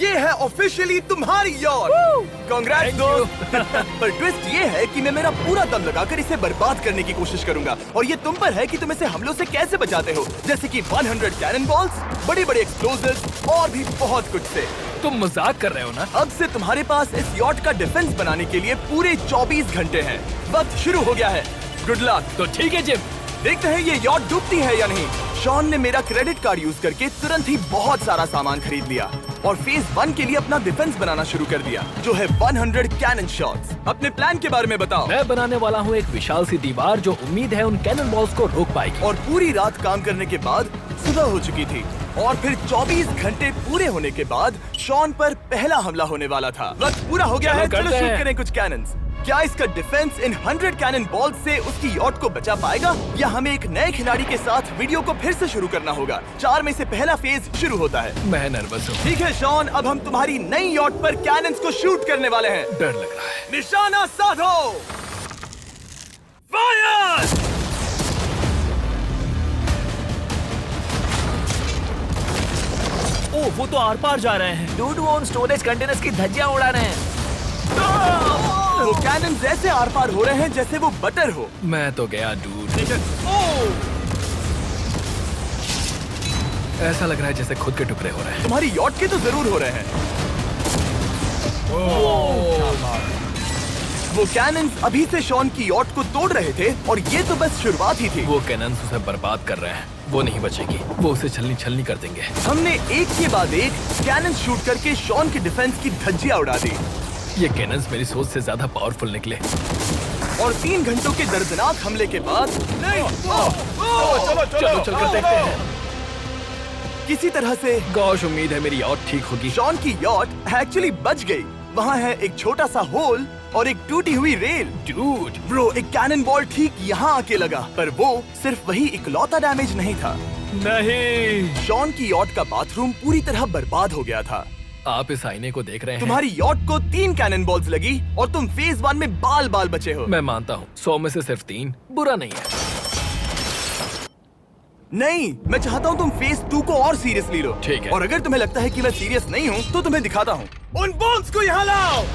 ये है ऑफिशियली तुम्हारी यॉट। कांग्रेट्स दोस्त। पर ट्विस्ट ये है कि मैं मेरा पूरा दम लगाकर इसे बर्बाद करने की कोशिश करूंगा और ये तुम पर है कि तुम इसे हमलों से कैसे बचाते हो, जैसे कि 100 कैनन बॉल्स, बड़े बड़े एक्सप्लोजिव्स और भी बहुत कुछ से। तुम मजाक कर रहे हो ना? अब से तुम्हारे पास इस यॉट का डिफेंस बनाने के लिए पूरे 24 घंटे हैं। वक्त शुरू हो गया है। Good luck. तो ठीक है जिम, देखते हैं ये यॉट डूबती है या नहीं। शॉन ने मेरा क्रेडिट कार्ड यूज करके तुरंत ही बहुत सारा सामान खरीद लिया और फेज 1 के लिए अपना डिफेंस बनाना शुरू कर दिया, जो है 100 कैनन शॉट्स। अपने प्लान के बारे में बताओ। मैं बनाने वाला हूँ एक विशाल सी दीवार जो उम्मीद है उन कैनन बॉल्स को रोक पाएगी। और पूरी रात काम करने के बाद सुबह हो चुकी थी और फिर 24 घंटे पूरे होने के बाद शॉन पर पहला हमला होने वाला था। वक्त पूरा हो गया है, चलो शूट करें कुछ कैनन्स। क्या इसका डिफेंस इन 100 कैनन बॉल्स से उसकी यॉट को बचा पाएगा या हमें एक नए खिलाड़ी के साथ वीडियो को फिर से शुरू करना होगा? 4 में से पहला फेज शुरू होता है। मैं नर्वस हूँ। ठीक है शॉन, अब हम तुम्हारी नई यॉट पर कैनन्स को शूट करने वाले हैं। डर लग रहा है। निशाना साधो। फायर! ओह, वो तो आर पार जा रहे हैं। डूड, वो उन स्टोरेज कंटेनर्स की धज्जियां उड़ा रहे हैं। वो कैनन ऐसे आर पार हो रहे हैं जैसे वो बटर हो। मैं तो गया डूड। ठीक है। ऐसा लग रहा है जैसे खुद के टुकड़े हो रहे हैं। तुम्हारी यॉट के तो जरूर हो रहे हैं। वो कैनन अभी से शॉन की यॉट को तोड़ रहे थे और ये तो बस शुरुआत ही थी। वो कैनन उसे बर्बाद कर रहे हैं। वो नहीं बचेगी। वो उसे छलनी छलनी कर देंगे। हमने एक के बाद एक कैनन शूट करके शॉन की डिफेंस की धज्जियां उड़ा दी। ये कैनन्स मेरी सोच से ज्यादा पावरफुल निकले। और 3 घंटों के दर्दनाक हमले के बाद चलो चलकर देखते हैं। किसी तरह से गॉश, उम्मीद है मेरी यॉट ठीक होगी। शॉन की यॉट एक्चुअली बच गई। वहाँ है एक छोटा सा होल और एक टूटी हुई रेल। डूड, ब्रो, एक कैनन बॉल ठीक यहाँ आके लगा, पर वो सिर्फ वही इकलौता डैमेज नहीं था। नहीं। शॉन की यॉट का बाथरूम पूरी तरह बर्बाद हो गया था। आप इस आईने को देख रहे हैं? तुम्हारी यॉट को 3 कैनन बॉल्स लगी और तुम फेज 1 में बाल बाल बचे हो। मैं मानता हूँ 100 में से सिर्फ 3 बुरा नहीं है। नहीं, मैं चाहता हूँ तुम फेज 2 को और सीरियसली लो। ठीक है। और अगर तुम्हें लगता है कि मैं सीरियस नहीं हूँ तो तुम्हें दिखाता हूँ। उन बॉम्ब्स को यहाँ लाओ।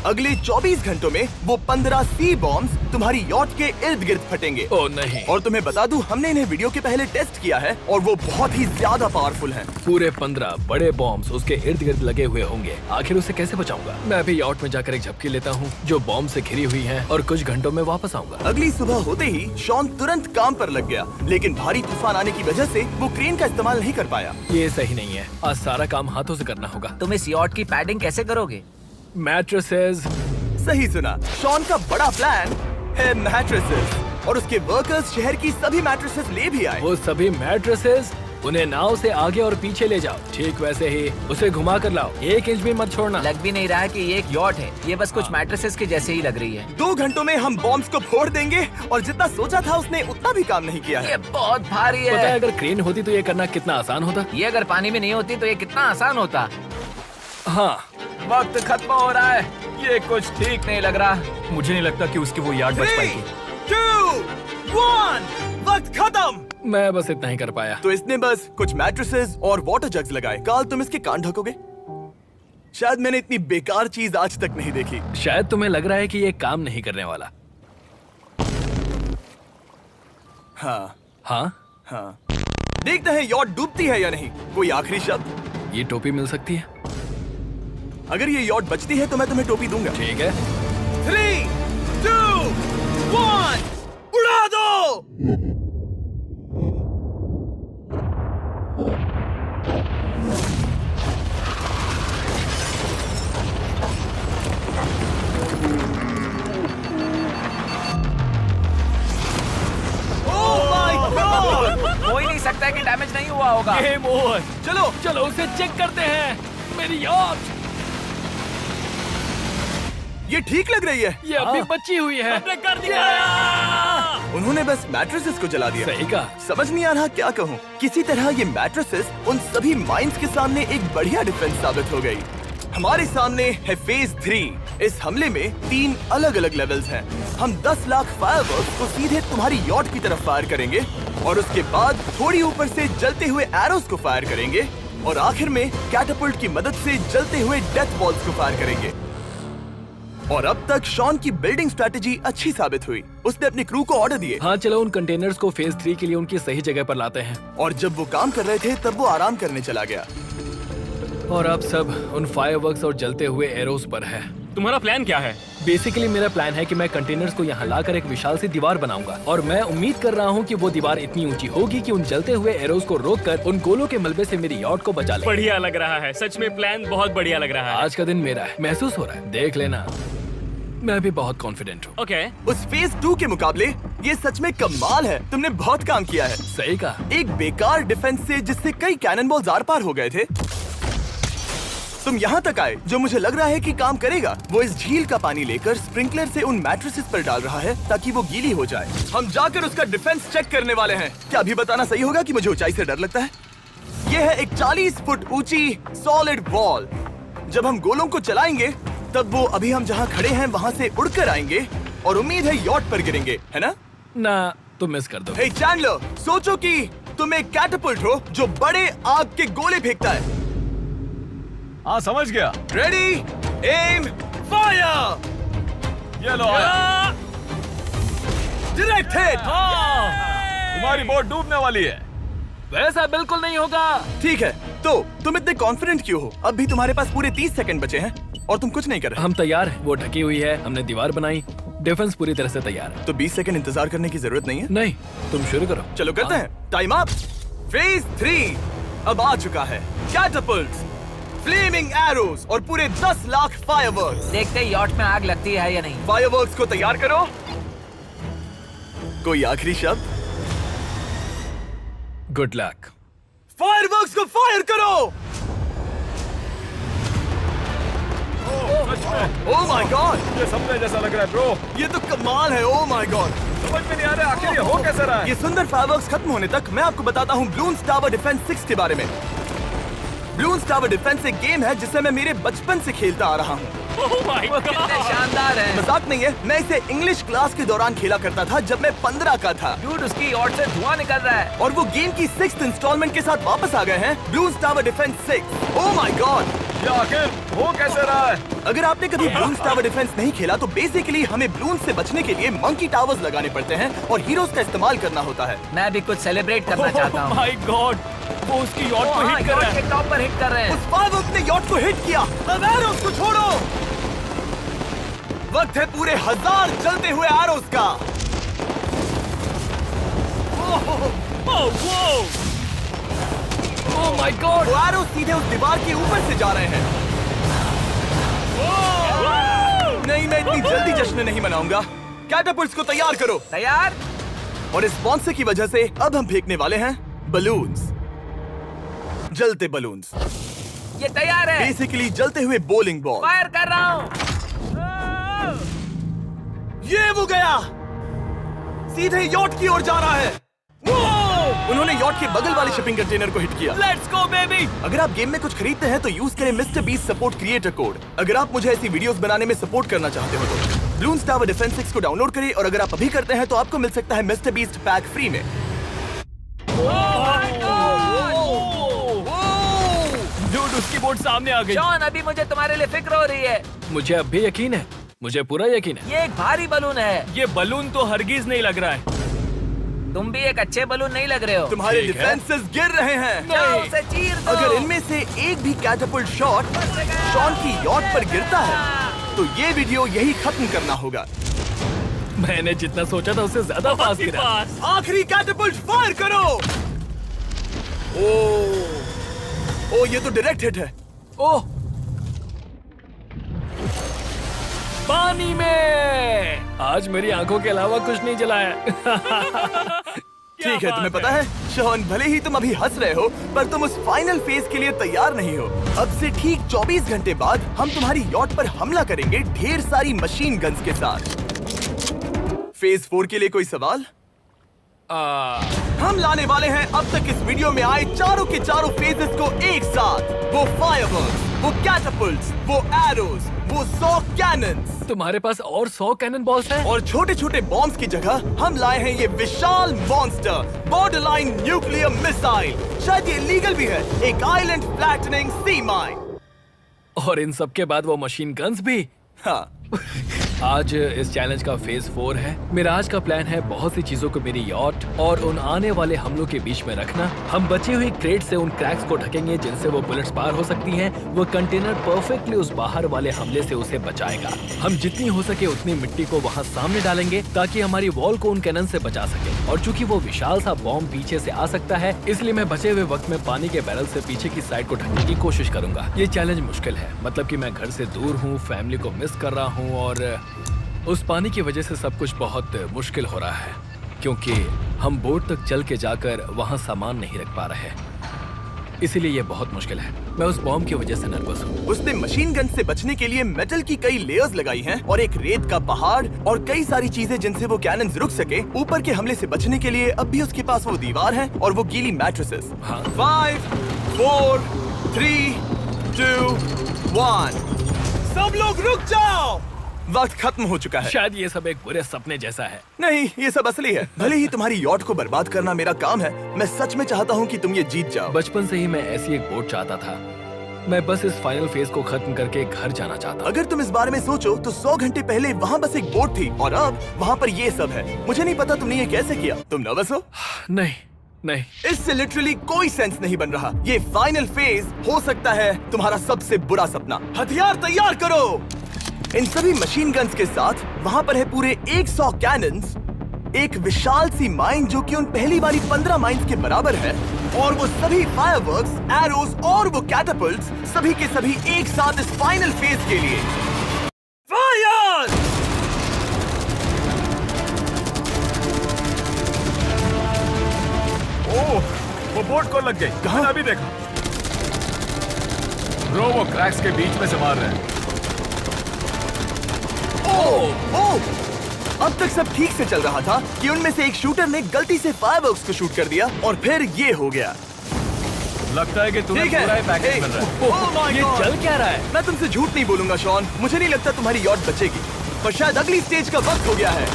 अगले 24 घंटों में वो 15 सी बॉम्ब्स तुम्हारी यॉट के इर्द गिर्द फटेंगे। ओह नहीं। और तुम्हें बता दूं, हमने इन्हें वीडियो के पहले टेस्ट किया है और वो बहुत ही ज्यादा पावरफुल हैं। पूरे 15 बड़े बॉम्ब्स उसके इर्द गिर्द लगे हुए होंगे। आखिर उसे कैसे बचाऊंगा? मैं अभी यॉट में जाकर एक झपकी लेता हूँ जो बॉम्ब से घिरी हुई है और कुछ घंटों में वापस आऊंगा। अगली सुबह होते ही शॉन तुरंत काम पर लग गया, लेकिन भारी तूफान आने की वजह से वो क्रेन का इस्तेमाल नहीं कर पाया। ये सही नहीं है। आज सारा काम हाथों से करना होगा। तुम इस यॉट की पैडिंग कैसे करोगे? मैट्रेसेस। सही सुना, शॉन का बड़ा प्लान है मैट्रेसेस और उसके वर्कर्स शहर की सभी मैट्रेसेस ले भी आए। वो सभी मैट्रेसेस उन्हें नाव से आगे और पीछे ले जाओ। ठीक वैसे ही उसे घुमा कर लाओ। 1 इंच भी मत छोड़ना। लग भी नहीं रहा है कि ये एक यॉट है। ये बस कुछ मैट्रेसेस के जैसे ही लग रही है। 2 घंटों में हम बॉम्ब्स को फोड़ देंगे और जितना सोचा था उसने उतना भी काम नहीं किया है। ये बहुत भारी पता है है। अगर क्रेन होती तो ये करना कितना आसान होता। ये अगर पानी में नहीं होती तो ये कितना आसान होता। हाँ, वक्त खत्म हो रहा है। ये कुछ ठीक नहीं लग रहा। मुझे नहीं लगता कि उसकी वो याद बच 3, पाएगी। 2, 1, वक्त खत्म। मैं बस इतना ही कर पाया। तो इसने बस कुछ मैट्रेसेस और वाटर जग्स लगाए। काल, तुम इसके कान ढकोगे? शायद मैंने इतनी बेकार चीज आज तक नहीं देखी। शायद तुम्हें लग रहा है कि ये काम नहीं करने वाला। हाँ हाँ, हाँ, देखते हैं यॉट डूबती है या नहीं। कोई आखिरी शब्द? ये टोपी मिल सकती है। अगर ये यॉट बचती है तो मैं तुम्हें टोपी दूंगा। ठीक है। 3, 2, 1, उड़ा दो। हो ही नहीं सकता है कि डैमेज नहीं हुआ होगा। Game over. चलो चलो उसे चेक करते हैं। मेरी यॉट ये ठीक लग रही है। ये अभी बची हुई है। हमने कर दिया। उन्होंने बस मैट्रेसेस को जला दिया। सही कहा। समझ नहीं आ रहा क्या कहूँ। किसी तरह ये मैट्रेसेस उन सभी माइंस के सामने एक बढ़िया डिफेंस साबित हो गई। हमारे सामने है फेज 3। इस हमले में 3 अलग अलग लेवल्स हैं। हम 10 लाख फायरवर्क्स को सीधे तुम्हारी यॉट की तरफ फायर करेंगे और उसके बाद थोड़ी ऊपर से जलते हुए एरोस को फायर करेंगे और आखिर में कैटापल्ट की मदद से जलते हुए डेथ बॉल्स को फायर करेंगे। और अब तक शॉन की बिल्डिंग स्ट्रेटेजी अच्छी साबित हुई। उसने अपनी क्रू को ऑर्डर दिए हाँ चलो उन कंटेनर्स को फेज 3 के लिए उनकी सही जगह पर लाते हैं। और जब वो काम कर रहे थे तब वो आराम करने चला गया। और अब सब उन फायरवर्क्स और जलते हुए एरोस पर है। तुम्हारा प्लान क्या है? बेसिकली मेरा प्लान है कि मैं कंटेनर्स को यहाँ लाकर एक विशाल सी दीवार बनाऊंगा और मैं उम्मीद कर रहा हूँ कि वो दीवार इतनी ऊंची होगी कि उन जलते हुए एरोस को रोककर उन गोलों के मलबे से मेरी यॉट को बचा ले। बढ़िया लग रहा है, सच में प्लान बहुत बढ़िया लग रहा है। आज का दिन मेरा है, महसूस हो रहा है, देख लेना। मैं भी बहुत कॉन्फिडेंट हूँ। ओके। उस फेज 2 के मुकाबले ये सच में कमाल है। तुमने बहुत काम किया है। सही कहा। एक बेकार डिफेंस से जिससे कई कैनन बॉल्स आर पार हो गए थे, तुम यहाँ तक आए जो मुझे लग रहा है कि काम करेगा। वो इस झील का पानी लेकर स्प्रिंकलर से उन मैट्रेसेस पर डाल रहा है ताकि वो गीली हो जाए। हम जाकर उसका डिफेंस चेक करने वाले हैं। क्या अभी बताना सही होगा कि मुझे ऊंचाई से डर लगता है? ये है एक 40 फुट ऊंची सॉलिड वॉल। जब हम गोलों को चलाएंगे तब वो अभी हम जहाँ खड़े हैं वहाँ से उड़कर आएंगे और उम्मीद है यॉट पर गिरेंगे, है ना? ना तुम मिस कर दो। हे चैंडलर, सोचो कि तुम एक कैटापल्ट हो जो बड़े आग के गोले फेंकता है। हाँ समझ गया। Ready, aim, fire. ये लो आया। Direct hit. तुम्हारी बोट डूबने वाली है। वैसा बिल्कुल नहीं होगा। ठीक है, तो तुम इतने कॉन्फिडेंट क्यों हो? अब भी तुम्हारे पास पूरे 30 सेकंड बचे हैं और तुम कुछ नहीं कर रहे। हम तैयार हैं, वो ढकी हुई है, हमने दीवार बनाई, डिफेंस पूरी तरह से तैयार है। तो 20 सेकंड इंतजार करने की जरूरत नहीं है। नहीं, तुम शुरू करो। चलो करते हैं। Time up. फेज 3 अब आ चुका है। कैटापल्ट्स, फ्लेमिंग एरोस और पूरे 10 लाख फायरवर्क्स। देखते ही यॉट में आग लगती है या नहीं। फायरवर्क्स को तैयार करो। कोई आखिरी शब्द? Good luck. फायरवर्क्स को फायर करो। ओह माय गॉड, ये सपने जैसा लग रहा है ब्रो। ये तो कमाल है। ओह माय गॉड, समझ में नहीं आ रहा आखिर ये हो कैसे रहा है। ये सुंदर फायरवर्क्स खत्म होने तक मैं आपको बताता हूँ ब्लून्स टावर डिफेंस 6 के बारे में। ब्लून्स टावर डिफेंस एक गेम है जिसे मैं मेरे बचपन से खेलता आ रहा हूँ। Oh my वो कितने God! शानदार है। मजाक नहीं है, मैं इसे इंग्लिश क्लास के दौरान खेला करता था जब मैं 15 का था। डूड, उसकी यॉट से धुआं निकल रहा है। और वो गेम की 6th इंस्टॉलमेंट के साथ वापस आ गए हैं, balloons tower defence 6। Oh my God, ये आखिर हो कैसे रहा है। अगर आपने कभी ब्लून्स टावर डिफेंस नहीं खेला तो बेसिकली हमें ब्लून से बचने के लिए मंकी टावर्स लगाने पड़ते हैं और हीरोज का इस्तेमाल करना होता है। मैं भी कुछ सेलिब्रेट करना चाहता हूँ। Oh my God! वो उसकी यॉट को हिट कर रहा है। टॉप पर हिट कर रहे हैं। उस फायरवर्क ने यॉट को हिट किया। अब एरोस को छोड़ो। वक्त है पूरे 1000 जलते हुए एरोस का। ओह माय गॉड, वो एरोस सीधे उस दीवार के ऊपर से जा रहे हैं। नहीं, मैं इतनी जल्दी जश्न नहीं मनाऊंगा। कैटापल्ट्स को तैयार करो। तैयार। और इस स्पॉन्सर की वजह से अब हम फेंकने वाले हैं बलून्स, जलते बलून्स। ये तैयार है। बेसिकली जलते हुए बोलिंग बॉल। फायर कर रहा हूँ। ये वो गया, सीधे यॉट की ओर जा रहा है। उन्होंने यॉट के बगल वाले शिपिंग कंटेनर को हिट किया। Let's go baby! अगर आप गेम में कुछ खरीदते हैं तो यूज करें mister beast support creator code. अगर आप मुझे ऐसी वीडियोस बनाने में सपोर्ट करना चाहते हो तो ब्लून्स टावर डिफेंस 6 को डाउनलोड करें और अगर आप अभी करते हैं तो आपको मिल सकता है मिस्टर बीस्ट पैक फ्री में। Dude, उसकी बोट सामने आ गई। जॉन, अभी मुझे तुम्हारे लिए फिक्र हो रही है। मुझे अब भी यकीन है, मुझे पूरा यकीन है। ये एक भारी बलून है। ये बलून तो हरगिज नहीं लग रहा है। तुम भी एक अच्छे बलून नहीं लग रहे हो। तुम्हारे ठीक है। डिफेंसेस गिर रहे हैं। जाओ, उसे चीर दो। अगर इनमें से एक भी कैटापल्ट शॉट शॉन की यॉट पर गिरता है तो ये वीडियो यही खत्म करना होगा। मैंने जितना सोचा था उससे ज्यादा पास गिरा। पास। आखिरी कैटापल्ट फायर करो। ओ, ये तो डायरेक्ट हिट है। ओह, पानी में। आज मेरी आंखों के अलावा कुछ नहीं जला है। ठीक है, तुम्हें पता है शॉन, भले ही तुम अभी हंस रहे हो पर तुम उस फाइनल फेज के लिए तैयार नहीं हो। अब से ठीक 24 घंटे बाद हम तुम्हारी यॉट पर हमला करेंगे ढेर सारी मशीन गन्स के साथ। फेज 4 के लिए कोई सवाल? हम लाने वाले हैं अब तक इस वीडियो में आए चारों के चारों फेजेस को एक साथ। वो फायरवर्क्स, वो कैटapults, वो एरोज, वो 100 कैनन्स तुम्हारे पास और 100 कैनन बॉल्स हैं? और छोटे छोटे बॉम्ब्स की जगह हम लाए हैं ये विशाल मॉन्स्टर बॉर्डरलाइन न्यूक्लियर मिसाइल। शायद ये लीगल भी है, एक आइलैंड फ्लैटनिंग सी माइन। और इन सब के बाद वो मशीन गन्स भी। हाँ, आज इस चैलेंज का फेज 4 है। मेरा आज का प्लान है बहुत सी चीजों को मेरी यॉट और उन आने वाले हमलों के बीच में रखना। हम बची हुई क्रेट से उन क्रैक्स को ढकेंगे जिनसे वो बुलेट्स पार हो सकती हैं। वो कंटेनर परफेक्टली उस बाहर वाले हमले से उसे बचाएगा। हम जितनी हो सके उतनी मिट्टी को वहाँ सामने डालेंगे ताकि हमारी वॉल को उन कैनन से बचा सके। और चूंकि वो विशाल सा बॉम्ब पीछे से आ सकता है, इसलिए मैं बचे हुए वक्त में पानी के बैरल से पीछे की साइड को ढकने की कोशिश करूंगा। ये चैलेंज मुश्किल है, मतलब कि मैं घर से दूर हूँ, फैमिली को मिस कर रहा हूँ और उस पानी की वजह से सब कुछ बहुत मुश्किल हो रहा है क्योंकि हम बोट तक चल के जाकर वहाँ सामान नहीं रख पा रहे। इसीलिए ये बहुत मुश्किल है। मैं उस बॉम्ब की वजह से नर्वस हूँ। उसने मशीन गन से बचने के लिए मेटल की कई लेयर्स लगाई हैं और एक रेत का पहाड़ और कई सारी चीजें जिनसे वो कैनन्स रुक सके। ऊपर के हमले से बचने के लिए अब भी उसके पास वो दीवार है और वो गीली मैट्रेसेस। हाँ। 5, 4, 3, 2, 1। सब लोग रुक जाओ, वक्त खत्म हो चुका है। शायद ये सब एक बुरे सपने जैसा है। नहीं, ये सब असली है। भले ही तुम्हारी यॉट को बर्बाद करना मेरा काम है, मैं सच में चाहता हूँ कि तुम ये जीत जाओ। बचपन से ही मैं ऐसी एक बोट चाहता था। मैं बस इस फाइनल फेज को खत्म करके घर जाना चाहता। अगर तुम इस बारे में सोचो तो 100 घंटे पहले वहाँ बस एक बोट थी और अब वहाँ पर ये सब है। मुझे नहीं पता तुमने ये कैसे किया। तुम नर्वस हो? नहीं नहीं, इससे लिटरली कोई सेंस नहीं बन रहा। ये फाइनल फेज हो सकता है तुम्हारा सबसे बुरा सपना। हथियार तैयार करो। इन सभी मशीन गन्स के साथ वहाँ पर है पूरे 100 कैनन्स, एक विशाल सी माइन जो कि उन पहली वाली 15 माइंस के बराबर है, और वो सभी फायरवर्क्स, एरोज और वो कैटapults सभी के सभी एक साथ इस फाइनल फेज के लिए। फायर! ओह, वो बोट को लग गई। कहाँ? अभी देखा। ब्रो, वो क्रैक्स के बीच में से मार रहे हैं। अब तक सब ठीक से चल रहा था कि उनमें से एक शूटर ने गलती से फायरवर्क्स को शूट कर दिया और फिर ये हो गया। लगता है कि तुम्हें ठीक है। पूरा ही पैकेज मिल रहा है। Oh my ये God! चल क्या रहा है? मैं तुमसे झूठ नहीं बोलूंगा शॉन, मुझे नहीं लगता तुम्हारी यॉट बचेगी, पर शायद अगली स्टेज का वक्त हो गया है।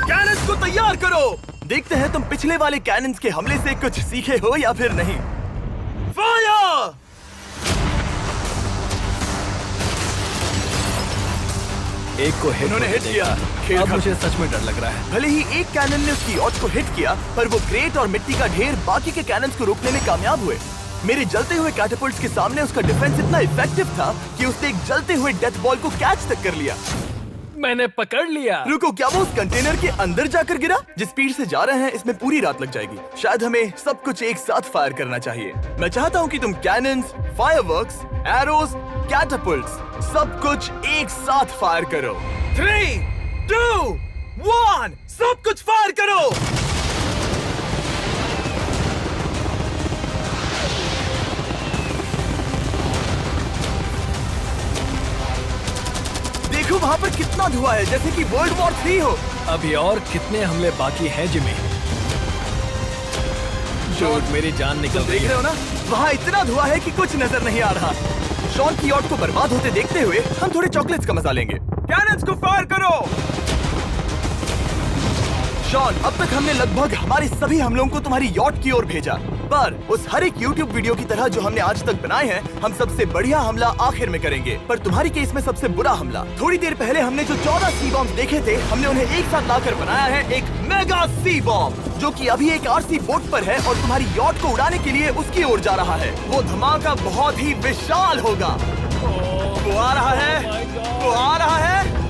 कैनन्स को तैयार करो। देखते हैं तुम पिछले वाले कैनन्स के हमले से कुछ सीखे हो या फिर नहीं। फायर! एक को हिट उन्होंने हिट किया। खेल अब खत्म। मुझे सच में डर लग रहा है। भले ही एक कैनन ने उसकी यॉट को हिट किया, पर वो क्रेट और मिट्टी का ढेर बाकी के कैनन्स को रोकने में कामयाब हुए। मेरे जलते हुए कैटapults के सामने उसका डिफेंस इतना इफेक्टिव था कि उसने एक जलते हुए डेथ बॉल को कैच तक कर लिया। मैंने पकड़ लिया। रुको, क्या वो उस कंटेनर के अंदर जाकर गिरा? जिस स्पीड से जा रहे हैं इसमें पूरी रात लग जाएगी। शायद हमें सब कुछ एक साथ फायर करना चाहिए। मैं चाहता हूँ कि तुम कैनन्स, फायरवर्क्स, एरोज, कैटapults सब कुछ एक साथ फायर करो। 3, 2, 1, सब कुछ फायर करो। देखो वहाँ पर कितना धुआं है, जैसे कि वर्ल्ड वॉर 3 हो। अभी और कितने हमले बाकी हैं जिमी? शॉट, मेरी जान निकल रही देख रहे है। हो ना, वहाँ इतना धुआं है कि कुछ नजर नहीं आ रहा। शॉन की यॉट को बर्बाद होते देखते हुए हम थोड़े चॉकलेट्स का मजा लेंगे। कैनन्स को फायर करो। शॉन, अब तक हमने लगभग हमारे सभी हमलों को तुम्हारी यॉट की ओर भेजा, पर उस हर एक YouTube वीडियो की तरह जो हमने आज तक बनाए हैं, हम सबसे बढ़िया हमला आखिर में करेंगे। पर तुम्हारी केस में सबसे बुरा हमला। थोड़ी देर पहले हमने जो 14 सी बॉम्ब देखे थे, हमने उन्हें एक साथ लाकर बनाया है एक मेगा सी बॉम्ब, जो कि अभी एक RC बोट पर है और तुम्हारी यॉट को उड़ाने के लिए उसकी ओर जा रहा है। वो धमाका बहुत ही विशाल होगा। वो आ रहा है, वो आ रहा है।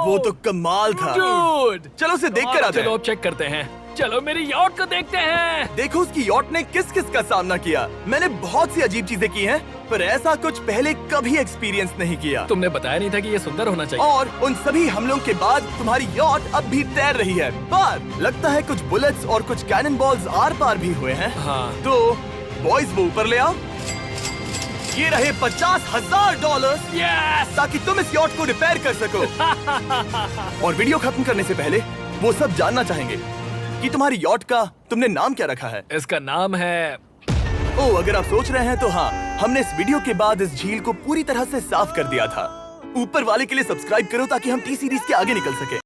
वो तो कमाल था। Dude! चलो उसे देख कर आते चलो हैं। अब चेक करते हैं। चलो मेरी यॉट को देखते हैं। देखो उसकी यॉट ने किस किस का सामना किया। मैंने बहुत सी अजीब चीजें की हैं, पर ऐसा कुछ पहले कभी एक्सपीरियंस नहीं किया। तुमने बताया नहीं था कि ये सुंदर होना चाहिए। और उन सभी हमलों के बाद तुम्हारी यॉट अब भी तैर रही है, पर लगता है कुछ बुलेट्स और कुछ कैनन बॉल्स आर पार भी हुए हैं। हाँ। तो बॉयज वो ऊपर ले आओ। ये रहे $50,000 यस! ताकि तुम इस यॉट को रिपेयर कर सको। और वीडियो खत्म करने से पहले वो सब जानना चाहेंगे कि तुम्हारी यॉट का तुमने नाम क्या रखा है। इसका नाम है ओह, अगर आप सोच रहे हैं तो हाँ, हमने इस वीडियो के बाद इस झील को पूरी तरह से साफ कर दिया था। ऊपर वाले के लिए सब्सक्राइब करो ताकि हम टी सीरीज के आगे निकल सके।